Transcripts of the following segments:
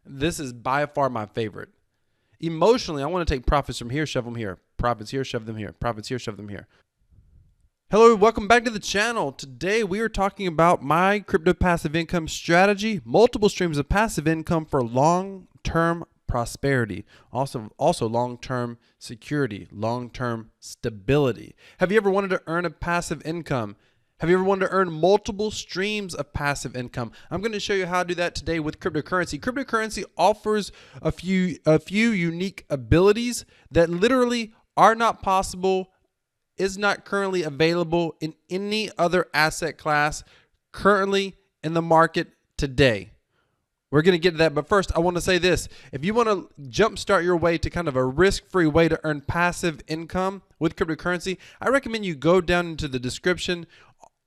This is by far my favorite. Emotionally, I want to take profits from here, shove them here. Profits here, shove them here. Profits here, shove them here. Hello, welcome back to the channel. Today we are talking about my crypto passive income strategy, multiple streams of passive income for long-term prosperity, also long-term security, long-term stability. Have you ever wanted to earn a passive income? Have you ever wanted to earn multiple streams of passive income? I'm going to show you how to do that today with cryptocurrency. Cryptocurrency offers a few unique abilities that literally are not possible, is not currently available in any other asset class currently in the market today. We're going to get to that, but first I want to say this. If you want to jumpstart your way to kind of a risk-free way to earn passive income with cryptocurrency, I recommend you go down into the description.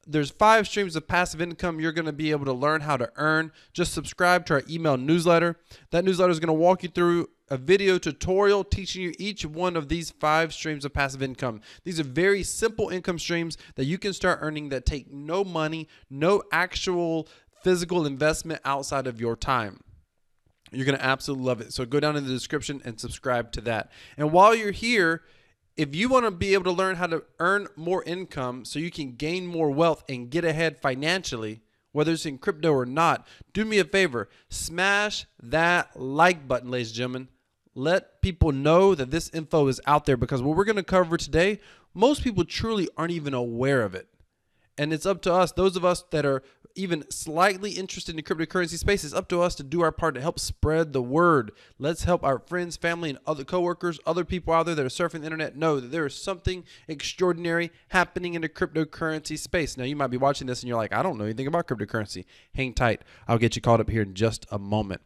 There's 5 streams of passive income you're going to be able to learn how to earn. Just subscribe to our email newsletter. That newsletter is going to walk you through a video tutorial teaching you each one of these 5 streams of passive income. These are very simple income streams that you can start earning that take no money, no actual physical investment outside of your time. You're going to absolutely love it. So go down in the description and subscribe to that. And while you're here, if you want to be able to learn how to earn more income so you can gain more wealth and get ahead financially, whether it's in crypto or not, do me a favor. Smash that like button, ladies and gentlemen. Let people know that this info is out there, because what we're going to cover today, most people truly aren't even aware of it. And it's up to us, those of us that are even slightly interested in the cryptocurrency space, it's up to us to do our part to help spread the word. Let's help our friends, family, and other coworkers, other people out there that are surfing the internet know that there is something extraordinary happening in the cryptocurrency space. Now, you might be watching this and you're like, I don't know anything about cryptocurrency. Hang tight. I'll get you caught up here in just a moment.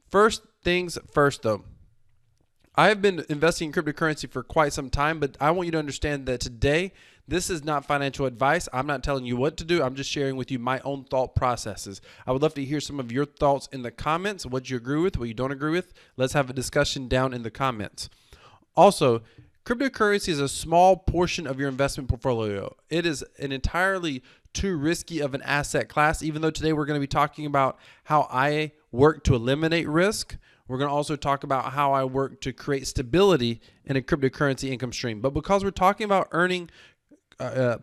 First things first, though. I have been investing in cryptocurrency for quite some time, but I want you to understand that today, this is not financial advice. I'm not telling you what to do. I'm just sharing with you my own thought processes. I would love to hear some of your thoughts in the comments, what you agree with, what you don't agree with. Let's have a discussion down in the comments. Also, cryptocurrency is a small portion of your investment portfolio. It is an entirely too risky of an asset class, even though today we're going to be talking about how I work to eliminate risk. We're going to also talk about how I work to create stability in a cryptocurrency income stream. But because we're talking about earning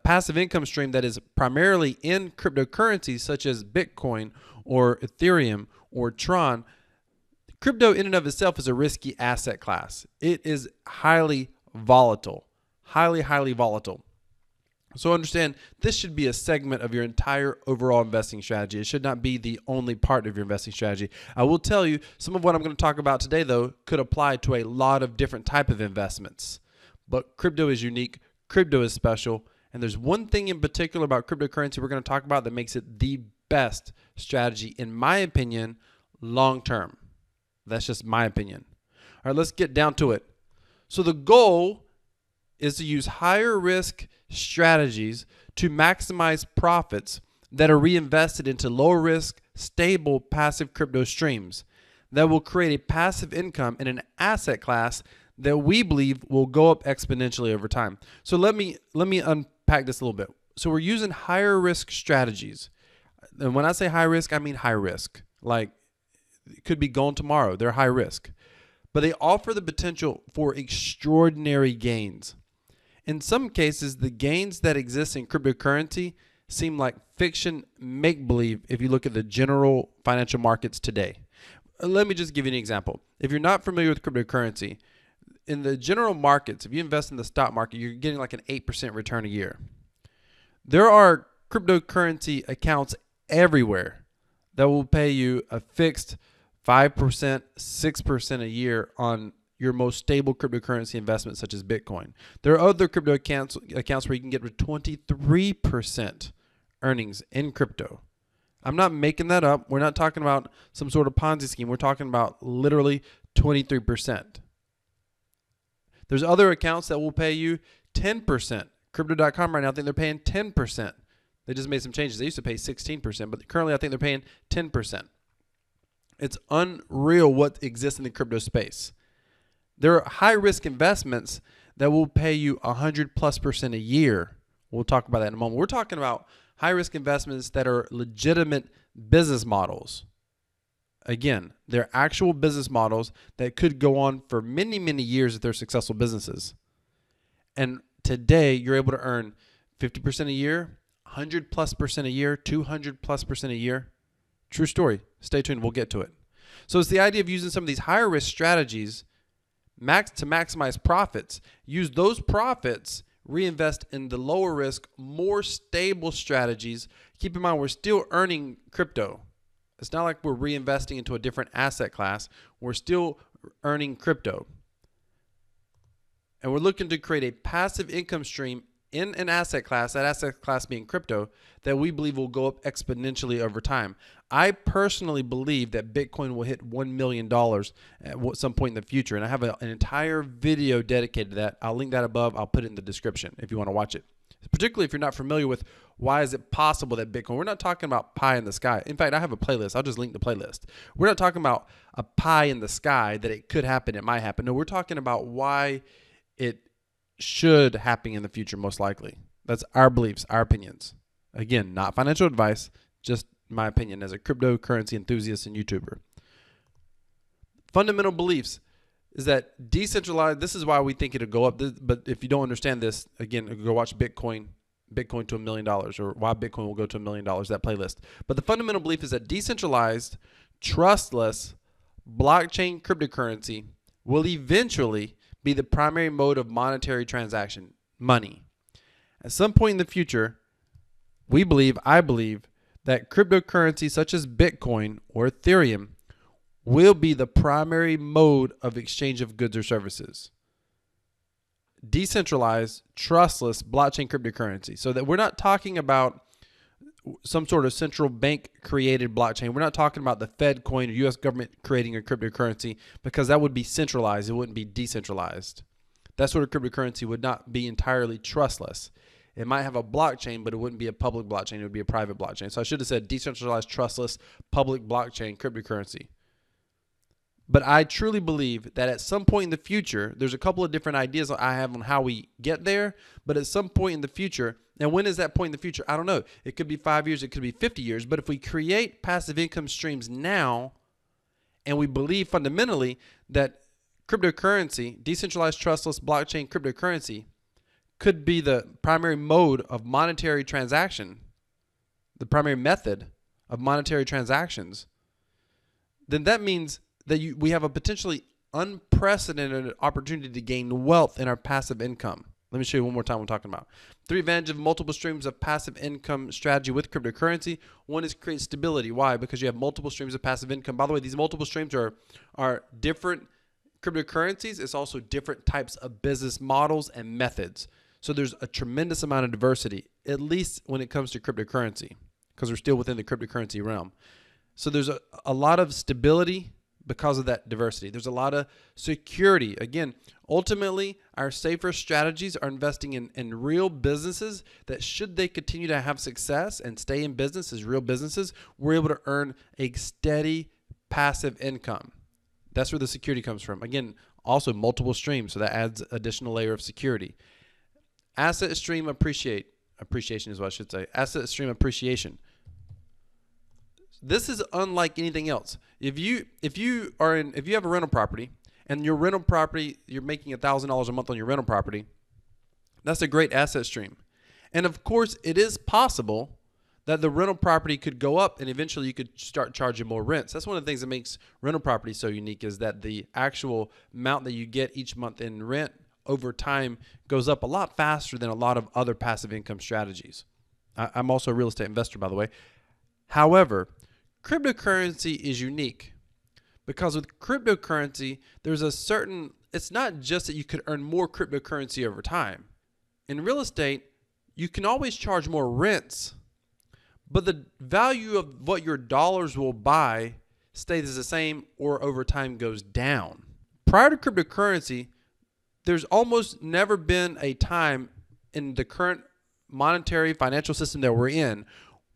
passive income stream that is primarily in cryptocurrencies such as Bitcoin or Ethereum or Tron, crypto in and of itself is a risky asset class. It is highly volatile, highly volatile. So understand, this should be a segment of your entire overall investing strategy. It should not be the only part of your investing strategy. I will tell you, some of what I'm going to talk about today, though, could apply to a lot of different type of investments. But crypto is unique. Crypto is special. And there's one thing in particular about cryptocurrency we're going to talk about that makes it the best strategy, in my opinion, long term. That's just my opinion. All right, let's get down to it. So the goal is to use higher risk strategies to maximize profits that are reinvested into lower risk, stable, passive crypto streams that will create a passive income in an asset class that we believe will go up exponentially over time. So let me unpack this a little bit. So we're using higher risk strategies. And when I say high risk, I mean high risk. Like, it could be gone tomorrow. They're high risk. But they offer the potential for extraordinary gains. In some cases, the gains that exist in cryptocurrency seem like fiction make-believe if you look at the general financial markets today. Let me just give you an example. If you're not familiar with cryptocurrency, in the general markets, if you invest in the stock market, you're getting like an 8% return a year. There are cryptocurrency accounts everywhere that will pay you a fixed 5%, 6% a year on your most stable cryptocurrency investments, such as Bitcoin. There are other crypto accounts where you can get 23% earnings in crypto. I'm not making that up. We're not talking about some sort of Ponzi scheme. We're talking about literally 23%. There's other accounts that will pay you 10%. Crypto.com right now, I think they're paying 10%. They just made some changes. They used to pay 16%, but currently I think they're paying 10%. It's unreal what exists in the crypto space. There are high-risk investments that will pay you 100+% a year. We'll talk about that in a moment. We're talking about high-risk investments that are legitimate business models. Again, they're actual business models that could go on for many, many years if they're successful businesses. And today you're able to earn 50% a year, 100+% a year, 200+% a year. True story. Stay tuned. We'll get to it. So it's the idea of using some of these higher risk strategies to maximize profits. Use those profits, reinvest in the lower risk, more stable strategies. Keep in mind, we're still earning crypto. It's not like we're reinvesting into a different asset class. We're still earning crypto. And we're looking to create a passive income stream in an asset class, that asset class being crypto, that we believe will go up exponentially over time. I personally believe that Bitcoin will hit $1 million at some point in the future. And I have an entire video dedicated to that. I'll link that above. I'll put it in the description if you want to watch it. Particularly if you're not familiar with why is it possible that Bitcoin, we're not talking about pie in the sky. In fact, I have a playlist. I'll just link the playlist. We're not talking about a pie in the sky that it could happen, it might happen. No, we're talking about why it should happen in the future, most likely. That's our beliefs, our opinions. Again, not financial advice, just my opinion as a cryptocurrency enthusiast and YouTuber. Fundamental beliefs is that decentralized, this is why we think it'll go up. But if you don't understand this, again, go watch Bitcoin to $1 million, or why Bitcoin will go to $1 million, that playlist. But the fundamental belief is that decentralized, trustless, blockchain cryptocurrency will eventually be the primary mode of monetary transaction, money. At some point in the future, I believe, that cryptocurrency such as Bitcoin or Ethereum will be the primary mode of exchange of goods or services. Decentralized, trustless blockchain cryptocurrency. So that we're not talking about some sort of central bank created blockchain. We're not talking about the Fed coin or US government creating a cryptocurrency, because that would be centralized. It wouldn't be decentralized. That sort of cryptocurrency would not be entirely trustless. It might have a blockchain, but it wouldn't be a public blockchain. It would be a private blockchain. So I should have said decentralized, trustless, public blockchain cryptocurrency. But I truly believe that at some point in the future, there's a couple of different ideas I have on how we get there, but at some point in the future, and when is that point in the future? I don't know. It could be 5 years, it could be 50 years, but if we create passive income streams now, and we believe fundamentally that cryptocurrency, decentralized, trustless, blockchain cryptocurrency, could be the primary mode of monetary transaction, the primary method of monetary transactions, then that means that we have a potentially unprecedented opportunity to gain wealth in our passive income. Let me show you one more time what I'm talking about. 3 advantages of multiple streams of passive income strategy with cryptocurrency. One is create stability. Why? Because you have multiple streams of passive income. By the way, these multiple streams are different cryptocurrencies. It's also different types of business models and methods. So there's a tremendous amount of diversity, at least when it comes to cryptocurrency, because we're still within the cryptocurrency realm. So there's a lot of stability because of that diversity. There's a lot of security. Again, ultimately, our safer strategies are investing in real businesses that, should they continue to have success and stay in business as real businesses, we're able to earn a steady passive income. That's where the security comes from. Again, also multiple streams, so that adds additional layer of security. Asset stream appreciation is what I should say. Asset stream appreciation. This is unlike anything else. If you have a rental property, and your rental property, you're making $1,000 a month on your rental property, that's a great asset stream. And of course, it is possible that the rental property could go up and eventually you could start charging more rents. That's one of the things that makes rental property so unique, is that the actual amount that you get each month in rent over time goes up a lot faster than a lot of other passive income strategies. I'm also a real estate investor, by the way. However, cryptocurrency is unique because with cryptocurrency, there's a certain, it's not just that you could earn more cryptocurrency over time. In real estate, you can always charge more rents, but the value of what your dollars will buy stays the same or over time goes down. Prior to cryptocurrency, there's almost never been a time in the current monetary financial system that we're in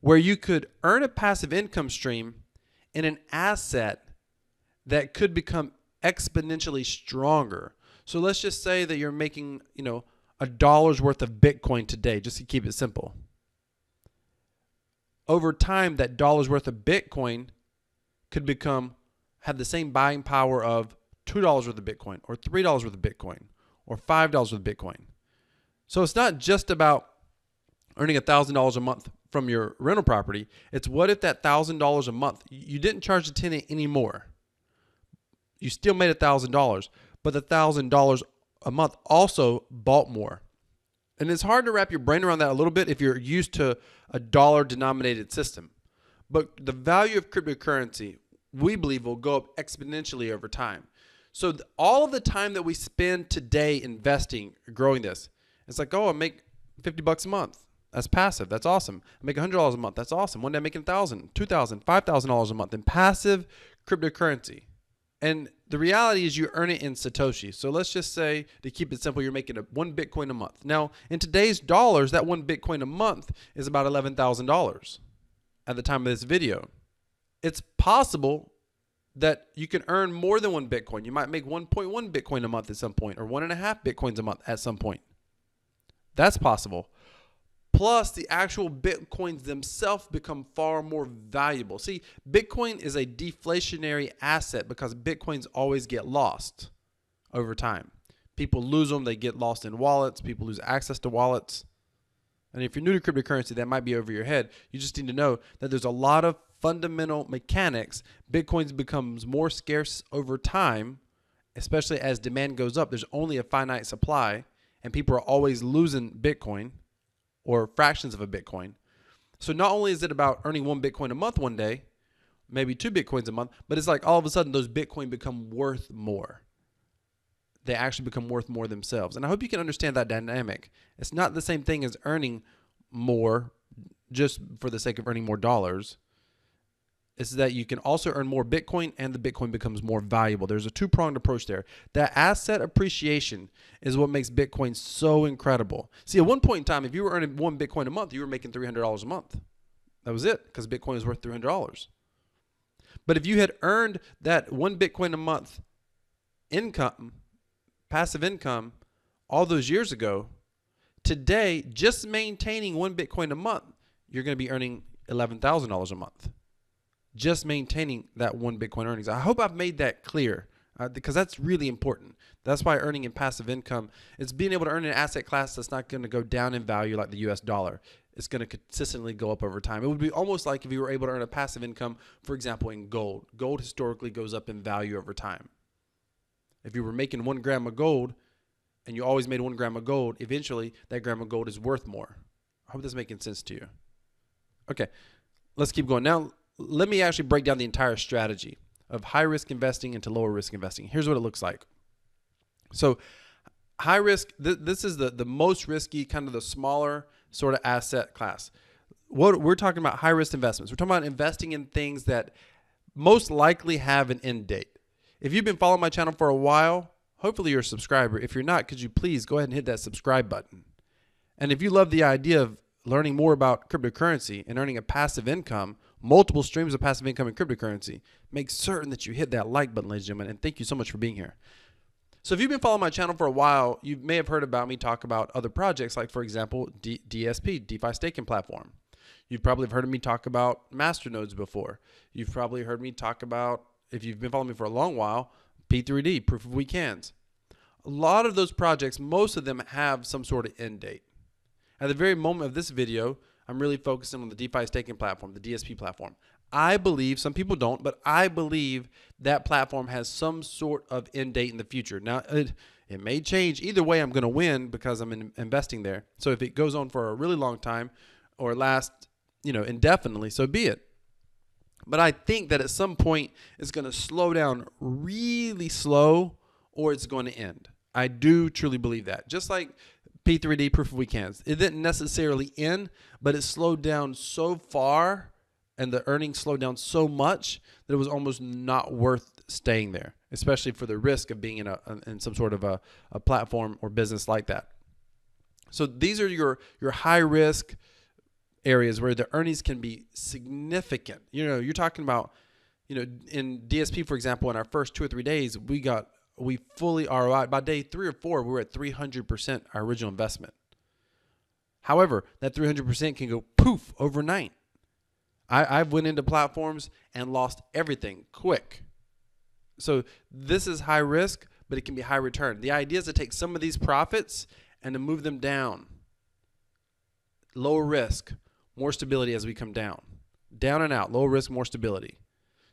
where you could earn a passive income stream in an asset that could become exponentially stronger. So let's just say that you're making, $1 worth of Bitcoin today, just to keep it simple. Over time, that $1 worth of Bitcoin could become have the same buying power of $2 worth of Bitcoin or $3 worth of Bitcoin or $5 worth of Bitcoin. So it's not just about earning $1,000 a month from your rental property. It's what if that $1,000 a month, you didn't charge the tenant anymore. You still made $1,000, but the $1,000 a month also bought more. And it's hard to wrap your brain around that a little bit if you're used to a dollar denominated system. But the value of cryptocurrency, we believe, will go up exponentially over time. So all of the time that we spend today investing, growing this, it's like, oh, I make $50 a month. That's passive. That's awesome. I make $100 a month. That's awesome. One day I'm making $1,000, $2,000, $5,000 a month in passive cryptocurrency. And the reality is you earn it in Satoshi. So let's just say, to keep it simple, you're making one Bitcoin a month. Now, in today's dollars, that one Bitcoin a month is about $11,000 at the time of this video. It's possible that you can earn more than one Bitcoin. You might make 1.1 Bitcoin a month at some point, or 1.5 Bitcoins a month at some point. That's possible. Plus, the actual Bitcoins themselves become far more valuable. See, Bitcoin is a deflationary asset because Bitcoins always get lost over time. People lose them. They get lost in wallets. People lose access to wallets. And if you're new to cryptocurrency, that might be over your head. You just need to know that there's a lot of fundamental mechanics. Bitcoins becomes more scarce over time, especially as demand goes up. There's only a finite supply, and people are always losing Bitcoin or fractions of a Bitcoin. So not only is it about earning one Bitcoin a month one day, maybe two Bitcoins a month, but it's like all of a sudden those Bitcoin become worth more. They actually become worth more themselves. And I hope you can understand that dynamic. It's not the same thing as earning more just for the sake of earning more dollars. It's that you can also earn more Bitcoin and the Bitcoin becomes more valuable. There's a two-pronged approach there. That asset appreciation is what makes Bitcoin so incredible. See, at one point in time, if you were earning one Bitcoin a month, you were making $300 a month. That was it, because Bitcoin was worth $300. But if you had earned that one Bitcoin a month income, passive income, all those years ago, today, just maintaining one Bitcoin a month, you're going to be earning $11,000 a month. Just maintaining that one Bitcoin earnings. I hope I've made that clear because that's really important. That's why earning in passive income, it's being able to earn an asset class that's not going to go down in value like the US dollar. It's going to consistently go up over time. It would be almost like if you were able to earn a passive income, for example, in gold. Gold historically goes up in value over time. If you were making 1 gram of gold and you always made 1 gram of gold, eventually that gram of gold is worth more. I hope that's making sense to you. Okay, let's keep going. Now, let me actually break down the entire strategy of high risk investing into lower risk investing. Here's what it looks like. So high risk, this is the most risky, kind of the smaller sort of asset class. What we're talking about, high risk investments. We're talking about investing in things that most likely have an end date. If you've been following my channel for a while, hopefully you're a subscriber. If you're not, could you please go ahead and hit that subscribe button? And if you love the idea of learning more about cryptocurrency and earning a passive income, multiple streams of passive income in cryptocurrency, make certain that you hit that like button, ladies and gentlemen, and thank you so much for being here. So if you've been following my channel for a while, you may have heard about me talk about other projects like, for example, DSP, DeFi Staking Platform. You've probably heard of me talk about masternodes before. You've probably heard me talk about, if you've been following me for a long while, P3D, Proof of Weekends. A lot of those projects, most of them have some sort of end date. At the very moment of this video, I'm really focusing on the DeFi staking platform, the DSP platform. I believe, some people don't, but I believe that platform has some sort of end date in the future. Now, it may change. Either way, I'm going to win because I'm investing there. So if it goes on for a really long time or lasts, indefinitely, so be it. But I think that at some point it's going to slow down really slow or it's going to end. I do truly believe that. Just like P3D, Proof of Weekends. It didn't necessarily end, but it slowed down so far and the earnings slowed down so much that it was almost not worth staying there, especially for the risk of being in some sort of a platform or business like that. So these are your high risk areas where the earnings can be significant. You're talking about, in DSP, for example, in our first 2 or 3 days, we fully ROI. By day 3 or 4, we were at 300% our original investment. However, that 300% can go poof overnight. I've went into platforms and lost everything quick. So this is high risk, but it can be high return. The idea is to take some of these profits and to move them down. Lower risk, more stability as we come down. Down and out, low risk, more stability.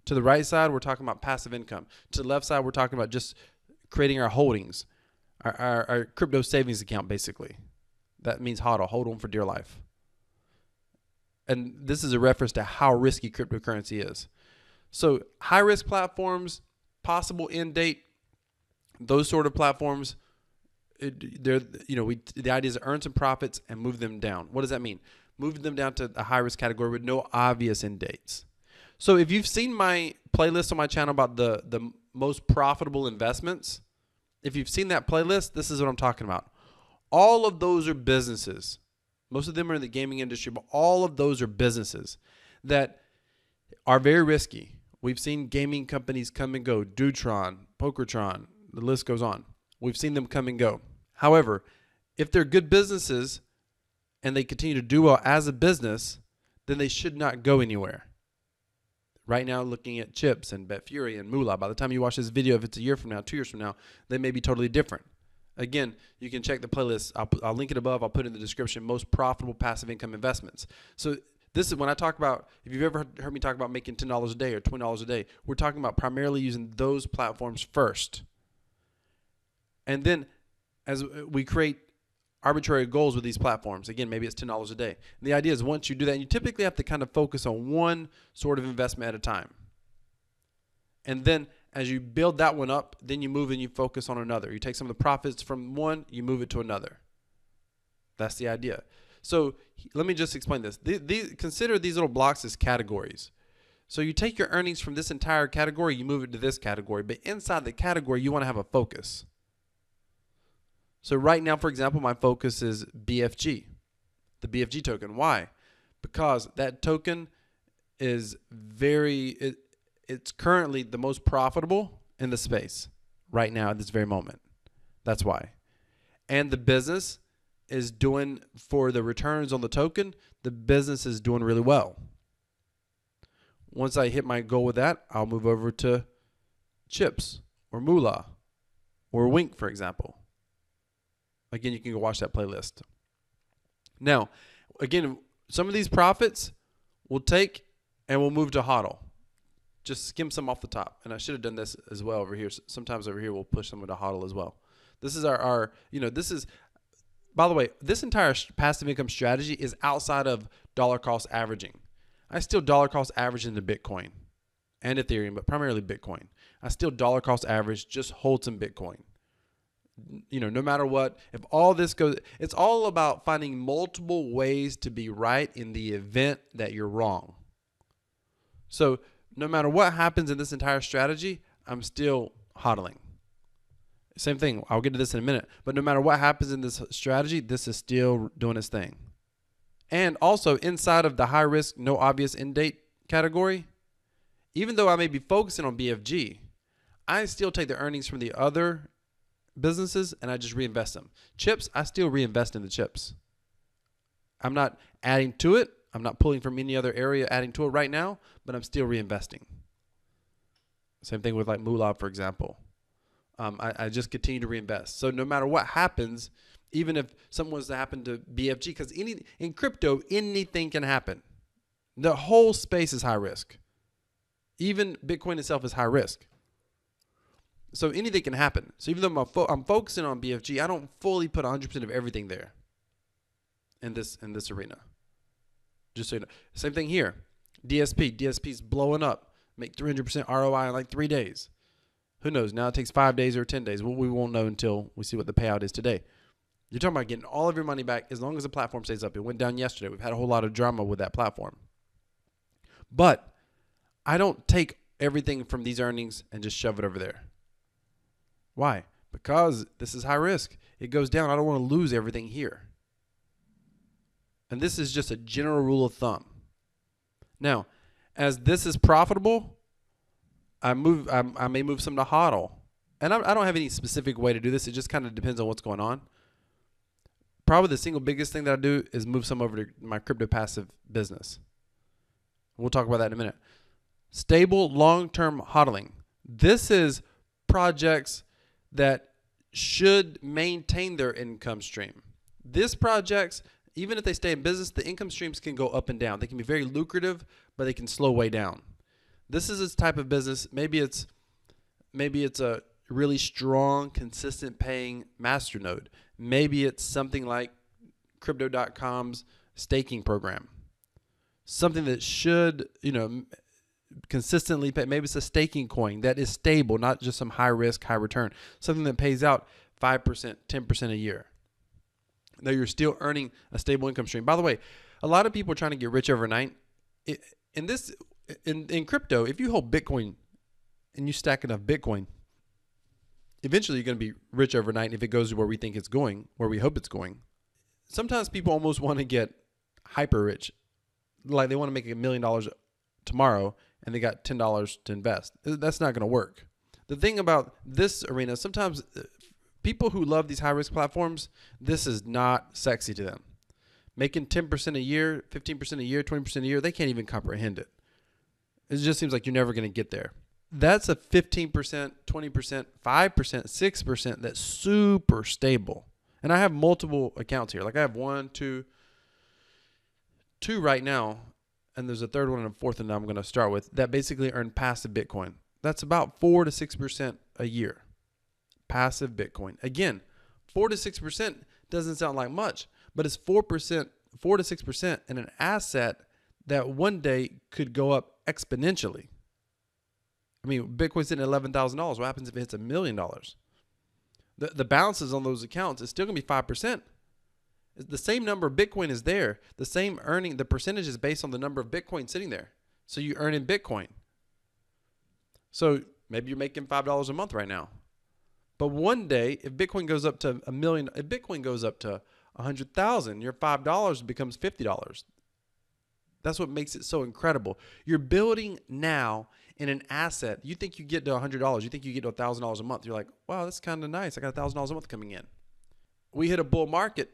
To the right side, we're talking about passive income. To the left side, we're talking about just creating our holdings, our crypto savings account, basically. That means HODL, hold on for dear life. And this is a reference to how risky cryptocurrency is. So high risk platforms, possible end date, those sort of platforms, the idea is to earn some profits and move them down. What does that mean? Moving them down to a high risk category with no obvious end dates. So if you've seen my playlist on my channel about the most profitable investments, if you've seen that playlist, this is what I'm talking about. All of those are businesses. Most of them are in the gaming industry, but all of those are businesses that are very risky. We've seen gaming companies come and go, Dutron, Pokertron, the list goes on. We've seen them come and go. However, if they're good businesses and they continue to do well as a business, then they should not go anywhere. Right now, looking at chips and Betfury and Moolah, by the time you watch this video, if it's a year from now, 2 years from now, they may be totally different. Again, you can check the playlist. I'll link it above. I'll put it in the description. Most profitable passive income investments. So this is when I talk about, if you've ever heard me talk about making $10 a day or $20 a day, we're talking about primarily using those platforms first. And then as we create arbitrary goals with these platforms, again, maybe it's $10 a day. And the idea is once you do that, and you typically have to kind of focus on one sort of investment at a time. And then as you build that one up, then you move and you focus on another. You take some of the profits from one, you move it to another. That's the idea. So let me just explain this. Consider these little blocks as categories. So you take your earnings from this entire category, you move it to this category. But inside the category, you want to have a focus. So right now, for example, my focus is BFG, the BFG token. Why? Because that token is it's currently the most profitable in the space right now at this very moment. That's why. And the business is doing, for the returns on the token, the business is doing really well. Once I hit my goal with that, I'll move over to chips or Moolah or Wink, for example. Again, you can go watch that playlist. Now, again, some of these profits we'll take and we'll move to HODL. Just skim some off the top. And I should have done this as well over here. Sometimes over here we'll push some into HODL as well. This is this is, by the way, this entire passive income strategy is outside of dollar cost averaging. I still dollar cost average into Bitcoin and Ethereum, but primarily Bitcoin. I still dollar cost average, just hold some Bitcoin. No matter what, if all this goes, it's all about finding multiple ways to be right in the event that you're wrong. So no matter what happens in this entire strategy, I'm still hodling. Same thing. I'll get to this in a minute. But no matter what happens in this strategy, this is still doing its thing. And also inside of the high risk, no obvious end date category, even though I may be focusing on BFG, I still take the earnings from the other businesses and I just reinvest them. Chips, I still reinvest in the chips. I'm not adding to it. I'm not pulling from any other area, adding to it right now, but I'm still reinvesting. Same thing with like Moolah, for example. I just continue to reinvest. So no matter what happens, even if something was to happen to BFG, because in crypto, anything can happen. The whole space is high risk. Even Bitcoin itself is high risk. So anything can happen. So even though I'm focusing on BFG, I don't fully put 100% of everything there in this arena. Just so you know. Same thing here. DSP's blowing up. Make 300% ROI in like 3 days. Who knows? Now it takes 5 days or 10 days. Well, we won't know until we see what the payout is today. You're talking about getting all of your money back as long as the platform stays up. It went down yesterday. We've had a whole lot of drama with that platform. But I don't take everything from these earnings and just shove it over there. Why? Because this is high risk. It goes down. I don't want to lose everything here. And this is just a general rule of thumb. Now, as this is profitable, I may move some to HODL. And I don't have any specific way to do this. It just kind of depends on what's going on. Probably the single biggest thing that I do is move some over to my crypto passive business. We'll talk about that in a minute. Stable long-term HODLing. This is projects that should maintain their income stream. This projects, even if they stay in business, the income streams can go up and down. They can be very lucrative, but they can slow way down. This is this type of business. Maybe it's a really strong, consistent paying masternode. Maybe it's something like Crypto.com's staking program. Something that should, consistently pay. Maybe it's a staking coin that is stable, not just some high risk, high return. Something that pays out 5%, 10% a year. Though you're still earning a stable income stream. By the way, a lot of people are trying to get rich overnight. In crypto, if you hold Bitcoin and you stack enough Bitcoin, eventually you're going to be rich overnight if it goes to where we think it's going, where we hope it's going. Sometimes people almost want to get hyper rich. Like they want to make $1 million tomorrow and they got $10 to invest. That's not going to work. The thing about this arena, sometimes people who love these high risk platforms, this is not sexy to them. Making 10% a year, 15% a year, 20% a year, they can't even comprehend it. It just seems like you're never going to get there. That's a 15%, 20%, 5%, 6% that's super stable. And I have multiple accounts here. Like I have two right now, and there's a third one and a fourth one that I'm going to start with that basically earn passive Bitcoin. That's about 4 to 6% a year. Passive Bitcoin. Again, 4 to 6% doesn't sound like much, but it's 4 to 6% in an asset that one day could go up exponentially. I mean, Bitcoin's sitting at $11,000. What happens if it hits $1 million? The balances on those accounts is still going to be 5%. The same number of Bitcoin is there. The same earning, the percentage is based on the number of Bitcoin sitting there. So you earn in Bitcoin. So maybe you're making $5 a month right now. But one day, if Bitcoin goes up to $1 million, if Bitcoin goes up to 100,000, your $5 becomes $50. That's what makes it so incredible. You're building now in an asset. You think you get to $100. You think you get to $1,000 a month. You're like, wow, that's kind of nice. I got $1,000 a month coming in. We hit a bull market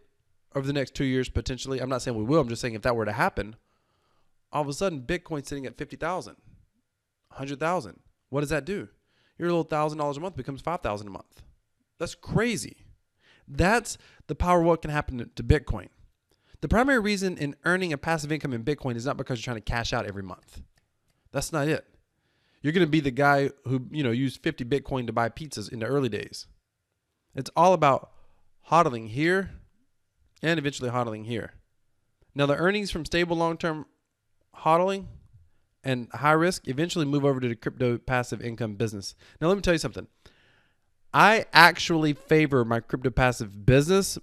over the next 2 years potentially. I'm not saying we will. I'm just saying if that were to happen, all of a sudden Bitcoin's sitting at 50,000, 100,000. What does that do? Your little $1,000 a month becomes 5,000 a month. That's crazy. That's the power of what can happen to Bitcoin. The primary reason in earning a passive income in Bitcoin is not because you're trying to cash out every month. That's not it. You're going to be the guy who, used 50 Bitcoin to buy pizzas in the early days. It's all about hodling here and eventually hodling here. Now, the earnings from stable long-term hodling and high risk eventually move over to the crypto passive income business. Now, let me tell you something. I actually favor my crypto passive business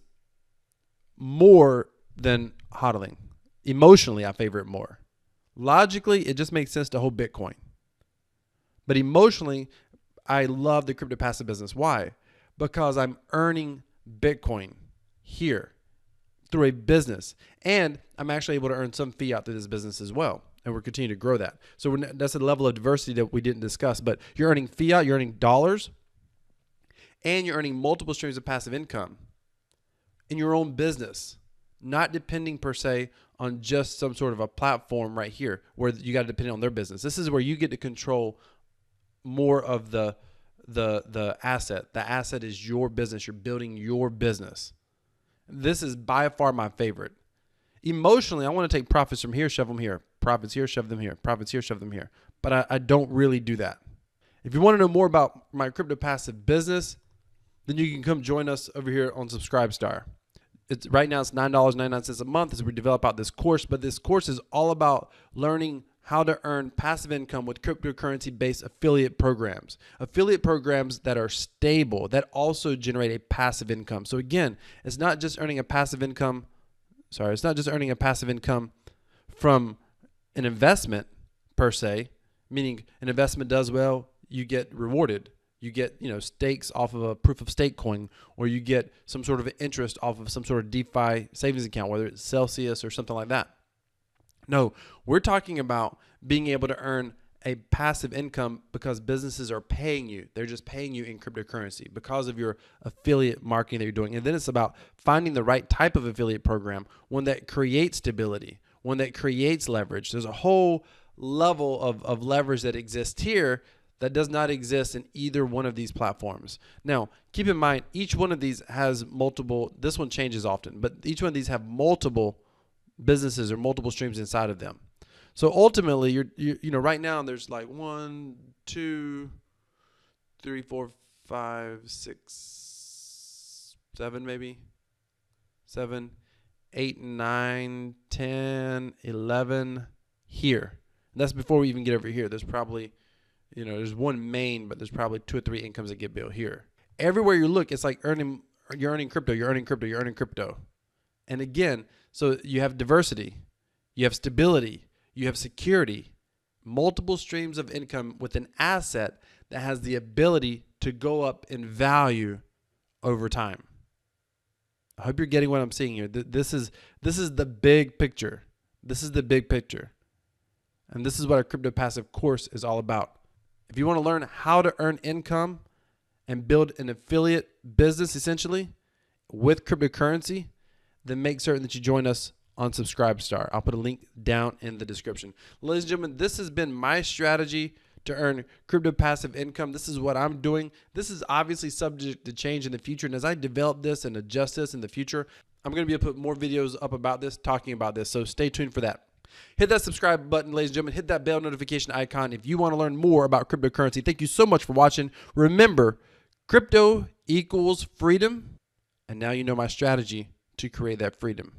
more than hodling. Emotionally, I favor it more. Logically, it just makes sense to hold Bitcoin. But emotionally, I love the crypto passive business. Why? Because I'm earning Bitcoin here through a business. And I'm actually able to earn some fiat through this business as well. And we're continuing to grow that. So that's a level of diversity that we didn't discuss. But you're earning fiat, you're earning dollars, and you're earning multiple streams of passive income in your own business, not depending per se on just some sort of a platform right here where you got to depend on their business. This is where you get to control more of the asset. The asset is your business. You're building your business. This is by far my favorite. Emotionally, I want to take profits from here, shove them here. Profits here, shove them here. Profits here, shove them here. But I don't really do that. If you want to know more about my crypto passive business, then you can come join us over here on Subscribestar. Right now it's $9.99 a month as we develop out this course. But this course is all about learning how to earn passive income with cryptocurrency-based affiliate programs. Affiliate programs that are stable, that also generate a passive income. So again, it's not just earning a passive income. It's not just earning a passive income from an investment per se, meaning an investment does well, you get rewarded. You get, stakes off of a proof of stake coin, or you get some sort of interest off of some sort of DeFi savings account, whether it's Celsius or something like that. No, we're talking about being able to earn a passive income because businesses are paying you. They're just paying you in cryptocurrency because of your affiliate marketing that you're doing. And then it's about finding the right type of affiliate program, one that creates stability, one that creates leverage. There's a whole level of leverage that exists here that does not exist in either one of these platforms. Now, keep in mind, each one of these has multiple, this one changes often, but each one of these have multiple businesses or multiple streams inside of them. So ultimately, you know, right now there's like 1, 2, 3, 4, 5, 6, 7 maybe, 7, 8, 9, 10, 11 here. And that's before we even get over here. There's probably, you know, there's one main, but there's probably 2 or 3 incomes that get built here. Everywhere you look, it's like you're earning crypto, you're earning crypto, you're earning crypto. And again, so you have diversity, you have stability, you have security, multiple streams of income with an asset that has the ability to go up in value over time. I hope you're getting what I'm seeing here. This is the big picture. This is the big picture. And this is what our crypto passive course is all about. If you want to learn how to earn income and build an affiliate business essentially with cryptocurrency, then make certain that you join us on Subscribestar. I'll put a link down in the description. Ladies and gentlemen, this has been my strategy to earn crypto passive income. This is what I'm doing. This is obviously subject to change in the future. And as I develop this and adjust this in the future, I'm going to be able to put more videos up about this, talking about this. So stay tuned for that. Hit that subscribe button, ladies and gentlemen. Hit that bell notification icon if you want to learn more about cryptocurrency. Thank you so much for watching. Remember, crypto equals freedom. And now you know my strategy to create that freedom.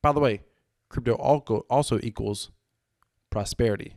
By the way, crypto also equals prosperity.